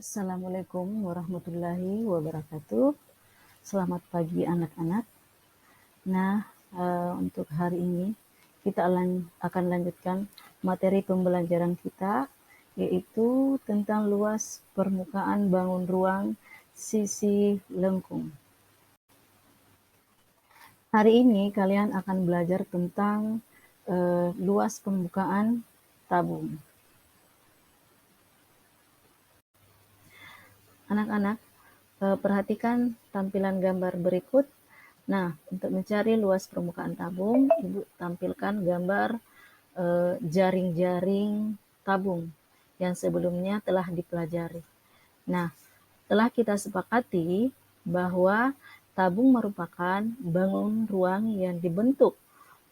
Assalamualaikum warahmatullahi wabarakatuh. Selamat pagi anak-anak. Nah, untuk hari ini kita akan lanjutkan materi pembelajaran kita, yaitu tentang luas permukaan bangun ruang sisi lengkung. Hari ini kalian akan belajar tentang luas permukaan tabung. Anak-anak, perhatikan tampilan gambar berikut. Nah, untuk mencari luas permukaan tabung, Ibu tampilkan gambar jaring-jaring tabung yang sebelumnya telah dipelajari. Nah, telah kita sepakati bahwa tabung merupakan bangun ruang yang dibentuk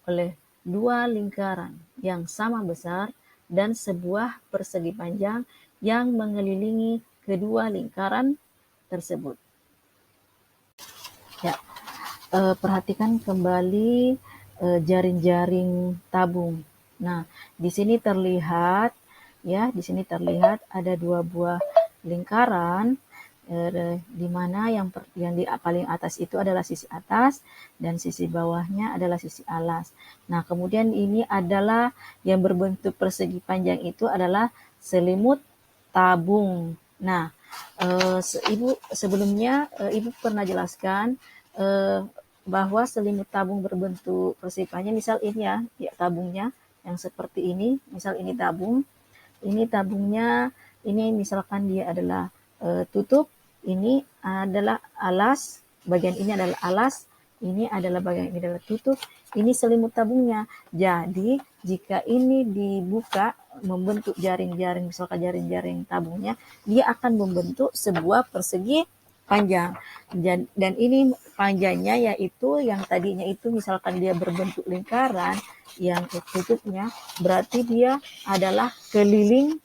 oleh dua lingkaran yang sama besar dan sebuah persegi panjang yang mengelilingi kedua lingkaran tersebut. Ya, perhatikan kembali jaring-jaring tabung. Nah, di sini terlihat ada dua buah lingkaran, di mana yang di paling atas itu adalah sisi atas dan sisi bawahnya adalah sisi alas. Nah, kemudian ini adalah yang berbentuk persegi panjang itu adalah selimut tabung. Nah, Ibu sebelumnya Ibu pernah jelaskan bahwa selimut tabung berbentuk persegi panjang, misal ini ya tabungnya yang seperti ini, misal ini tabungnya, ini misalkan dia adalah tutup, ini adalah alas, bagian ini adalah alas, ini adalah bagian ini adalah tutup, ini selimut tabungnya. Jadi jika ini dibuka membentuk jaring-jaring, misalkan jaring-jaring tabungnya, dia akan membentuk sebuah persegi panjang. Dan ini panjangnya yaitu yang tadinya itu misalkan dia berbentuk lingkaran, yang tutupnya berarti dia adalah keliling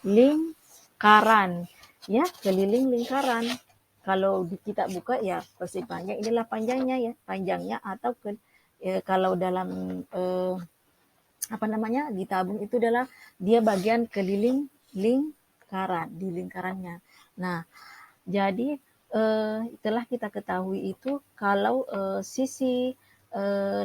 lingkaran, ya, keliling lingkaran. Kalau kita buka ya persegi panjang, inilah panjangnya ya, panjangnya, atau kalau dalam di tabung itu adalah dia bagian keliling lingkaran, di lingkarannya. Nah, jadi telah kita ketahui itu kalau sisi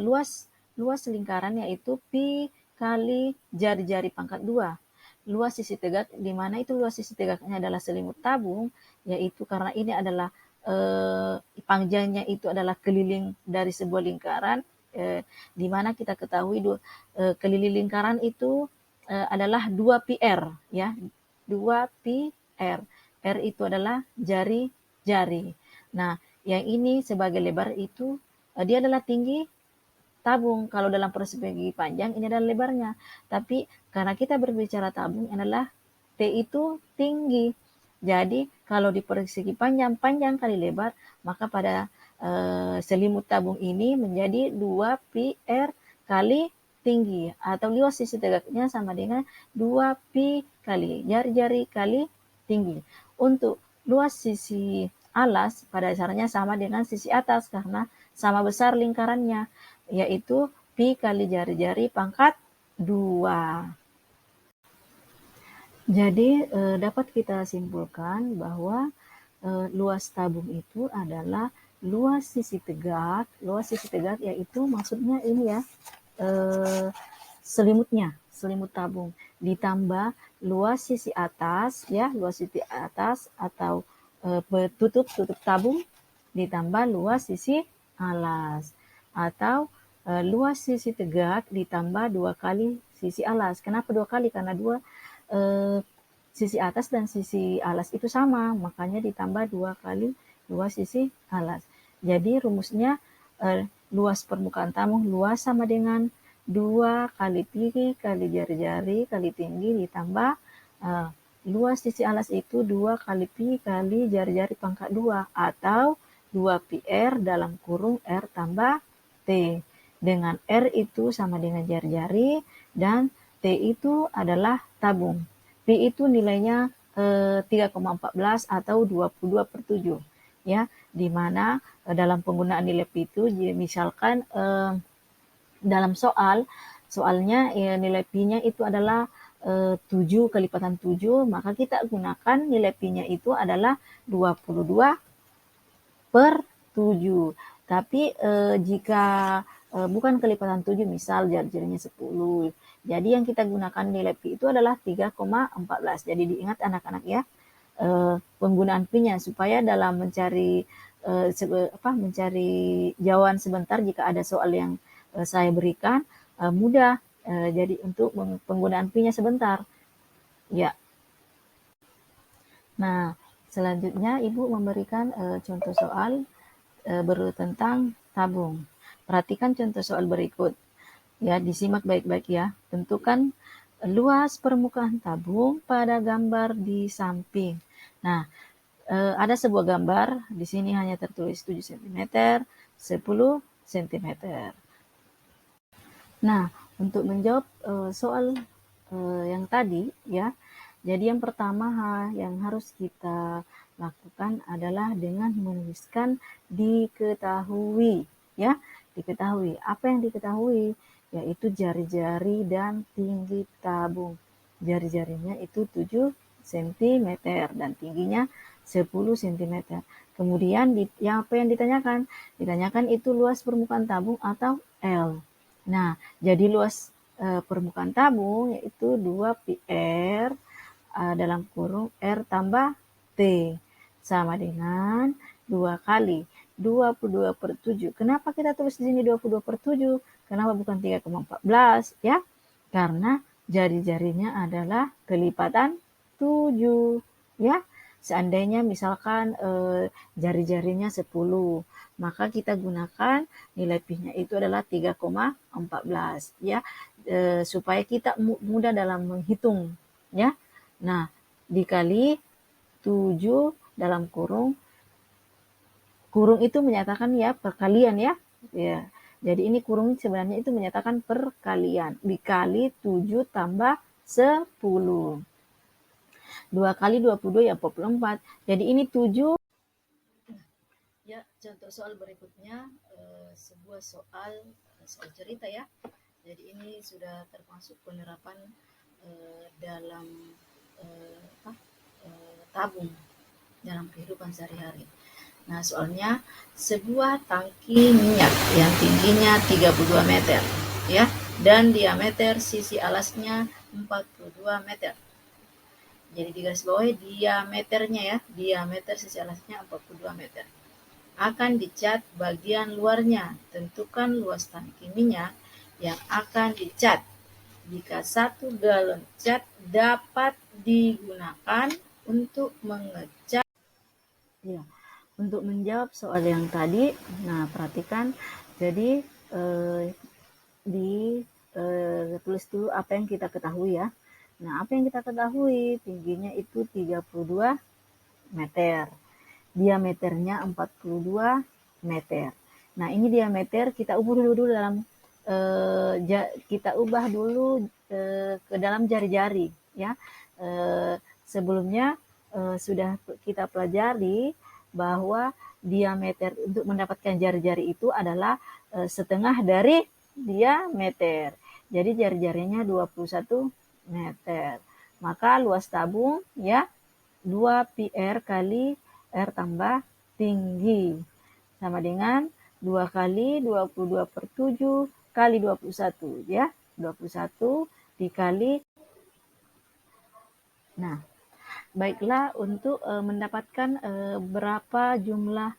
luas lingkaran yaitu pi kali jari-jari pangkat 2. Luas sisi tegak, di mana itu luas sisi tegaknya adalah selimut tabung, yaitu karena ini adalah panjangnya itu adalah keliling dari sebuah lingkaran, di mana kita ketahui keliling lingkaran itu adalah 2 pi r, ya, 2 pi r. R itu adalah jari-jari. Nah, yang ini sebagai lebar itu dia adalah tinggi tabung. Kalau dalam persegi panjang ini adalah lebarnya. Tapi karena kita berbicara tabung adalah T itu tinggi. Jadi kalau di persegi panjang kali lebar, maka pada selimut tabung ini menjadi 2 pi r kali tinggi, atau luas sisi tegaknya sama dengan 2 pi kali jari-jari kali tinggi. Untuk luas sisi alas pada dasarnya sama dengan sisi atas karena sama besar lingkarannya, yaitu pi kali jari-jari pangkat 2. Jadi dapat kita simpulkan bahwa luas tabung itu adalah luas sisi tegak. Luas sisi tegak yaitu maksudnya ini ya, selimut tabung, ditambah luas sisi atas, ya, luas sisi atas atau tutup tabung, ditambah luas sisi alas, atau luas sisi tegak ditambah 2 kali sisi alas. Kenapa 2 kali? Karena sisi atas dan sisi alas itu sama, makanya ditambah 2 kali luas sisi alas. Jadi rumusnya luas permukaan tabung luas sama dengan 2 kali pi kali jari-jari kali tinggi ditambah luas sisi alas itu 2 kali pi kali jari-jari pangkat 2, atau 2 pi r dalam kurung r tambah t, dengan r itu sama dengan jari-jari dan t itu adalah tabung. Pi itu nilainya 3,14 atau 22/7, ya, di mana dalam penggunaan nilai pi itu misalkan dalam soalnya nilai pi-nya itu adalah 7 kelipatan 7, maka kita gunakan nilai Pi-nya itu adalah 22/7. Tapi jika bukan kelipatan 7, misal jari-jarinya 10, jadi yang kita gunakan nilai Pi itu adalah 3,14. Jadi diingat anak-anak ya, penggunaan Pi-nya supaya dalam mencari mencari jawaban sebentar jika ada soal yang saya berikan mudah. Jadi untuk penggunaan Pi-nya sebentar. Ya. Nah, selanjutnya Ibu memberikan contoh soal tentang tabung. Perhatikan contoh soal berikut. Ya, disimak baik-baik ya. Tentukan luas permukaan tabung pada gambar di samping. Nah, ada sebuah gambar, di sini hanya tertulis 7 cm, 10 cm. Nah, untuk menjawab soal yang tadi ya, jadi yang pertama yang harus kita lakukan adalah dengan menuliskan diketahui ya, diketahui. Apa yang diketahui? Yaitu jari-jari dan tinggi tabung. Jari-jarinya itu 7 cm dan tingginya 10 cm. Kemudian apa yang ditanyakan? Ditanyakan itu luas permukaan tabung atau L. Nah, jadi luas permukaan tabung yaitu 2πr dalam kurung R tambah T sama dengan 2 kali 22/7. Kenapa kita tulis di sini 22/7? Kenapa bukan 3,14 ya? Karena jari-jarinya adalah kelipatan 7 ya. Seandainya misalkan jari-jarinya 10, maka kita gunakan nilai Pi-nya itu adalah 3,14 ya, supaya kita mudah dalam menghitung ya. Nah, dikali 7 dalam kurung itu menyatakan ya perkalian ya. Ya. Jadi ini kurung sebenarnya itu menyatakan perkalian. Dikali 7 tambah 10. 2 kali 22 ya 44. Jadi ini 7. Ya, contoh soal berikutnya sebuah soal cerita ya. Jadi ini sudah termasuk penerapan dalam tabung dalam kehidupan sehari-hari. Nah, soalnya sebuah tangki minyak yang tingginya 32 meter ya, dan diameter sisi alasnya 42 meter. Jadi digarisbawahi diameternya ya, diameter sisi alasnya 42 meter. Akan dicat bagian luarnya. Tentukan luas tangki minyak yang akan dicat. Jika 1 galon cat dapat digunakan untuk mengecat. Ya, untuk menjawab soal yang tadi, nah perhatikan, jadi tulis dulu apa yang kita ketahui ya. Nah, apa yang kita ketahui? Tingginya itu 32 meter. Diameternya 42 meter. Nah, ini diameter kita ubah dulu dalam kita ubah dulu ke dalam jari-jari ya. Sebelumnya sudah kita pelajari bahwa diameter untuk mendapatkan jari-jari itu adalah setengah dari diameter. Jadi jari-jarinya 21 meter. Maka luas tabung ya 2πr kali R tambah tinggi sama dengan 2 kali 22/7 kali 21 ya. 21 dikali. Nah, baiklah, untuk mendapatkan berapa jumlah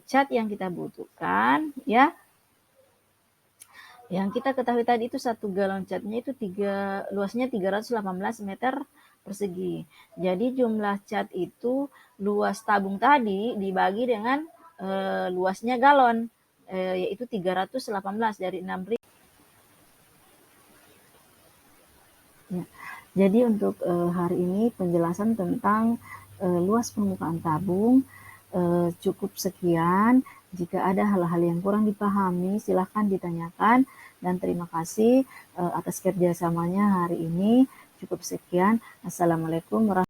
cat yang kita butuhkan ya. Yang kita ketahui tadi itu 1 galon catnya itu luasnya 318 meter persegi. Jadi jumlah cat itu luas tabung tadi dibagi dengan luasnya galon, yaitu 318 dari 6.000. Ya. Jadi untuk hari ini penjelasan tentang luas permukaan tabung cukup sekian. Jika ada hal-hal yang kurang dipahami, silahkan ditanyakan. Dan terima kasih atas kerjasamanya hari ini. Cukup sekian. Assalamualaikum warahmatullahi wabarakatuh.